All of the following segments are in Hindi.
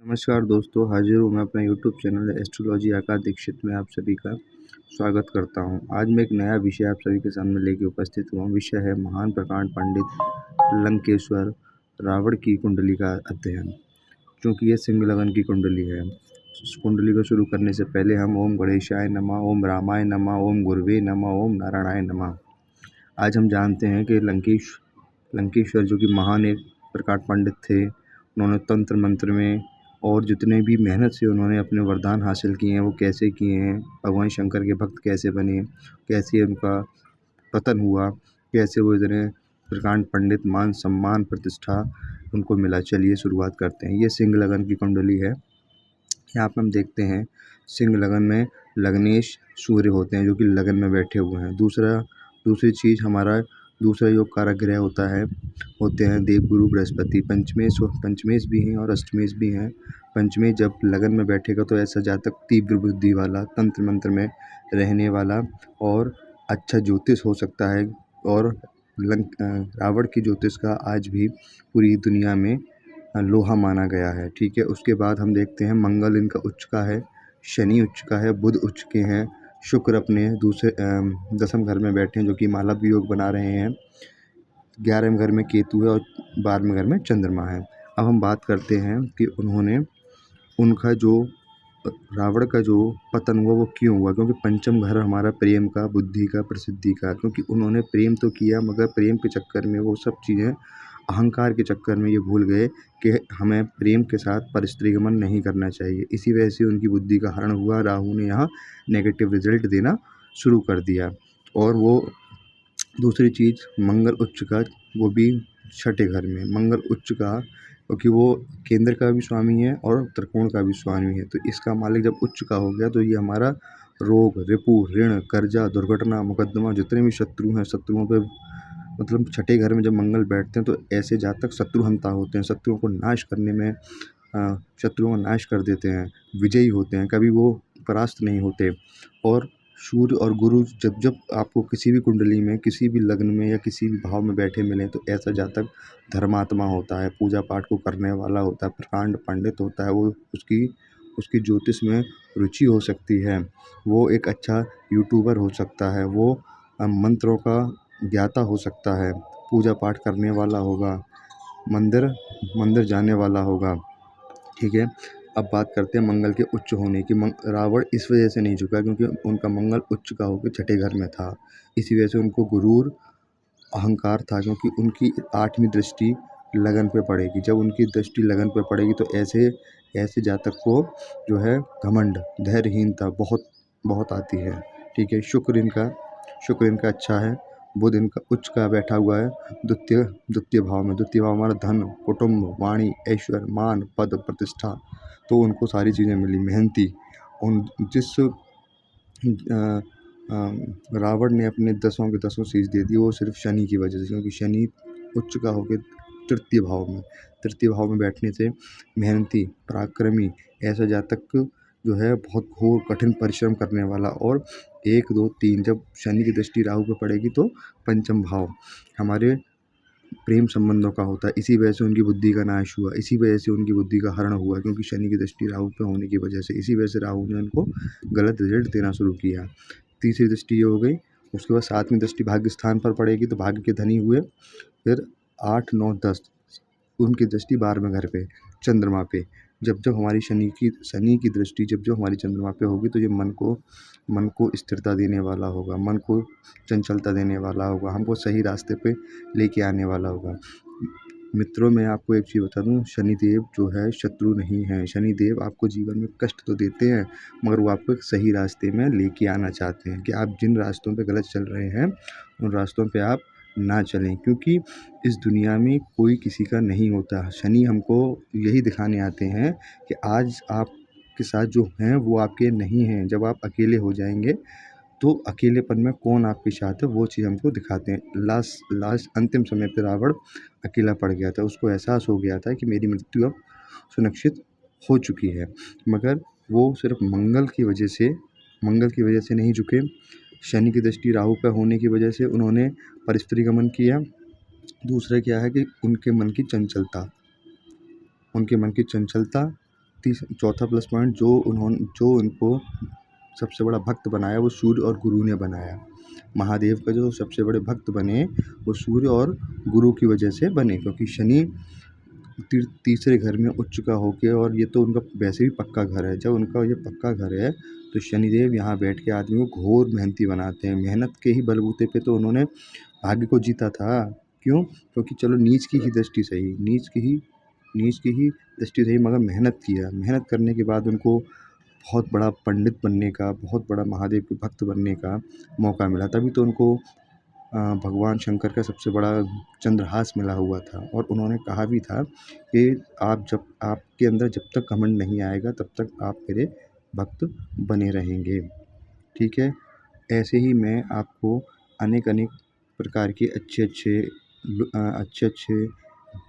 नमस्कार दोस्तों, हाजिर हूँ मैं अपने यूट्यूब चैनल एस्ट्रोलॉजी आकाश दीक्षित में आप सभी का स्वागत करता हूँ। आज मैं एक नया विषय आप सभी के सामने लेके उपस्थित हुआ हूँ। विषय है महान प्रकांड पंडित लंकेश्वर रावण की कुंडली का अध्ययन। क्योंकि ये सिंह लगन की कुंडली है। इस कुंडली को शुरू करने से पहले हम ओम गणेशाय नमः, ओम रामाय नमः, ओम गुरवे नमः, ओम नारायणाय नमः। आज हम जानते हैं कि लंकेश्वर जो कि महान एक प्रकांड पंडित थे, उन्होंने तंत्र मंत्र में और जितने भी मेहनत से उन्होंने अपने वरदान हासिल किए हैं वो कैसे किए हैं, भगवान शंकर के भक्त कैसे बने, कैसे उनका पतन हुआ, कैसे वो इतने प्रकांड पंडित मान सम्मान प्रतिष्ठा उनको मिला। चलिए शुरुआत करते हैं। ये सिंह लगन की कुंडली है। यहाँ पर हम देखते हैं सिंह लगन में लग्नेश सूर्य होते हैं जो कि लगन में बैठे हुए हैं। दूसरी चीज़ हमारा दूसरा योग कारक ग्रह होते हैं देवगुरु बृहस्पति। पंचमेश भी हैं और अष्टमेश भी हैं। पंचमेश जब लगन में बैठेगा तो ऐसा जातक तीव्र बुद्धि वाला, तंत्र मंत्र में रहने वाला और अच्छा ज्योतिष हो सकता है। और रावण की ज्योतिष का आज भी पूरी दुनिया में लोहा माना गया है। ठीक है, उसके बाद हम देखते हैं मंगल इनका उच्च का है, शनि उच्च का है, बुध उच्च के हैं, शुक्र अपने दूसरे 10वें घर में बैठे हैं जो कि मालव योग बना रहे हैं। 11वें घर में केतु है और 12वें घर में चंद्रमा है। अब हम बात करते हैं कि उनका जो रावण का जो पतन हुआ वो क्यों हुआ। क्योंकि पंचम घर हमारा प्रेम का, बुद्धि का, प्रसिद्धि का। क्योंकि उन्होंने प्रेम तो किया मगर प्रेम के चक्कर में वो सब चीज़ें, अहंकार के चक्कर में ये भूल गए कि हमें प्रेम के साथ परिस्त्रीगमन नहीं करना चाहिए। इसी वजह से उनकी बुद्धि का हरण हुआ। राहु ने यहाँ नेगेटिव रिजल्ट देना शुरू कर दिया। और वो दूसरी चीज़ मंगल उच्च का, वो भी छठे घर में मंगल उच्च का, क्योंकि वो केंद्र का भी स्वामी है और त्रिकोण का भी स्वामी है। तो इसका मालिक जब उच्च का हो गया तो ये हमारा रोग, रिपु, ऋण, कर्जा, दुर्घटना, मुकदमा, जितने भी शत्रु हैं, शत्रुओं पे मतलब छठे घर में जब मंगल बैठते हैं तो ऐसे जातक शत्रुहंता होते हैं। शत्रुओं को नाश करने में शत्रुओं का नाश कर देते हैं, विजयी होते हैं, कभी वो परास्त नहीं होते। और सूर्य और गुरु जब जब आपको किसी भी कुंडली में, किसी भी लग्न में या किसी भी भाव में बैठे मिलें तो ऐसा जातक धर्मात्मा होता है, पूजा पाठ को करने वाला होता है, प्रकांड पंडित होता है। वो उसकी ज्योतिष में रुचि हो सकती है, वो एक अच्छा यूट्यूबर हो सकता है, वो मंत्रों का ज्ञाता हो सकता है, पूजा पाठ करने वाला होगा, मंदिर मंदिर जाने वाला होगा। ठीक है, अब बात करते हैं मंगल के उच्च होने की। रावण इस वजह से नहीं झुका क्योंकि उनका मंगल उच्च का होकर छठे घर में था। इसी वजह से उनको गुरूर, अहंकार था। क्योंकि उनकी 8वीं दृष्टि लगन पे पड़ेगी। जब उनकी दृष्टि लगन पे पड़ेगी तो ऐसे जातक को जो है घमंड, धैर्यहीनता बहुत बहुत आती है। ठीक है, शुक्र इनका अच्छा है, बुध इनका उच्च का बैठा हुआ है द्वितीय भाव में। द्वितीय भाव हमारा धन, कुटुंब, वाणी, ऐश्वर्य, मान, पद, प्रतिष्ठा। तो उनको सारी चीज़ें मिली। मेहनती उन जिस रावण ने अपने 10 के 10 शीश दे दी वो सिर्फ शनि की वजह से। क्योंकि शनि उच्च का होकर तृतीय भाव में बैठने से मेहनती, पराक्रमी ऐसा जातक जो है बहुत घोर कठिन परिश्रम करने वाला। और 1, 2, 3 जब शनि की दृष्टि राहु पे पड़ेगी तो पंचम भाव हमारे प्रेम संबंधों का होता है। इसी वजह से उनकी बुद्धि का नाश हुआ, इसी वजह से उनकी बुद्धि का हरण हुआ। क्योंकि शनि की दृष्टि राहु पे होने की वजह से, इसी वजह से राहु ने उनको गलत रिजल्ट देना शुरू किया। तीसरी दृष्टि ये हो गई। उसके बाद 7वीं दृष्टि भाग्य स्थान पर पड़ेगी तो भाग्य के धनी हुए। फिर 8, 9, 10 उनकी दृष्टि 12वें घर पे, चंद्रमा पे। जब हमारी शनि की दृष्टि जब हमारी चंद्रमा पे होगी तो ये मन को स्थिरता देने वाला होगा, मन को चंचलता देने वाला होगा, हमको सही रास्ते पे लेके आने वाला होगा। मित्रों, मैं आपको एक चीज़ बता दूं, शनिदेव जो है शत्रु नहीं है। शनिदेव आपको जीवन में कष्ट तो देते हैं मगर वो आपको एक सही रास्ते में लेके आना चाहते हैं कि आप जिन रास्तों पे गलत चल रहे हैं उन रास्तों पे आप ना चलें। क्योंकि इस दुनिया में कोई किसी का नहीं होता। शनि हमको यही दिखाने आते हैं कि आज आपके साथ जो हैं वो आपके नहीं हैं। जब आप अकेले हो जाएंगे तो अकेलेपन में कौन आपके साथ है वो चीज़ हमको दिखाते हैं। लास्ट अंतिम समय पे रावण अकेला पड़ गया था। उसको एहसास हो गया था कि मेरी मृत्यु अब सुनिश्चित हो चुकी है। मगर वो सिर्फ मंगल की वजह से नहीं झुके। शनि की दृष्टि राहु पर होने की वजह से उन्होंने परिस्त्रीगमन किया। दूसरा क्या है कि उनके मन की चंचलता चौथा प्लस पॉइंट जो उनको सबसे बड़ा भक्त बनाया वो सूर्य और गुरु ने बनाया। महादेव का जो सबसे बड़े भक्त बने वो सूर्य और गुरु की वजह से बने, क्योंकि शनि तीसरे घर में उच्च का होके, और ये तो उनका वैसे भी पक्का घर है। जब उनका ये पक्का घर है तो शनिदेव यहाँ बैठ के आदमी को घोर मेहनती बनाते हैं। मेहनत के ही बलबूते पे तो उन्होंने भाग्य को जीता था। क्यों? क्योंकि चलो नीच की ही दृष्टि सही, नीच की ही दृष्टि सही, मगर मेहनत किया। मेहनत करने के बाद उनको बहुत बड़ा पंडित बनने का, बहुत बड़ा महादेव के भक्त बनने का मौका मिला। तभी तो उनको भगवान शंकर का सबसे बड़ा चंद्रहास मिला हुआ था। और उन्होंने कहा भी था कि आपके अंदर जब तक घमंड नहीं आएगा तब तक आप मेरे भक्त बने रहेंगे। ठीक है? ऐसे ही मैं आपको अनेक प्रकार के अच्छे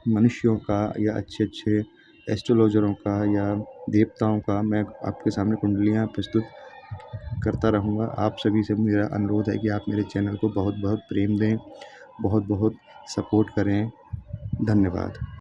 मनुष्यों का या अच्छे एस्ट्रोलॉजरों का या देवताओं का मैं आपके सामने कुंडलियाँ प्रस्तुत करता रहूँगा। आप सभी से मेरा अनुरोध है कि आप मेरे चैनल को बहुत बहुत प्रेम दें, बहुत बहुत सपोर्ट करें। धन्यवाद।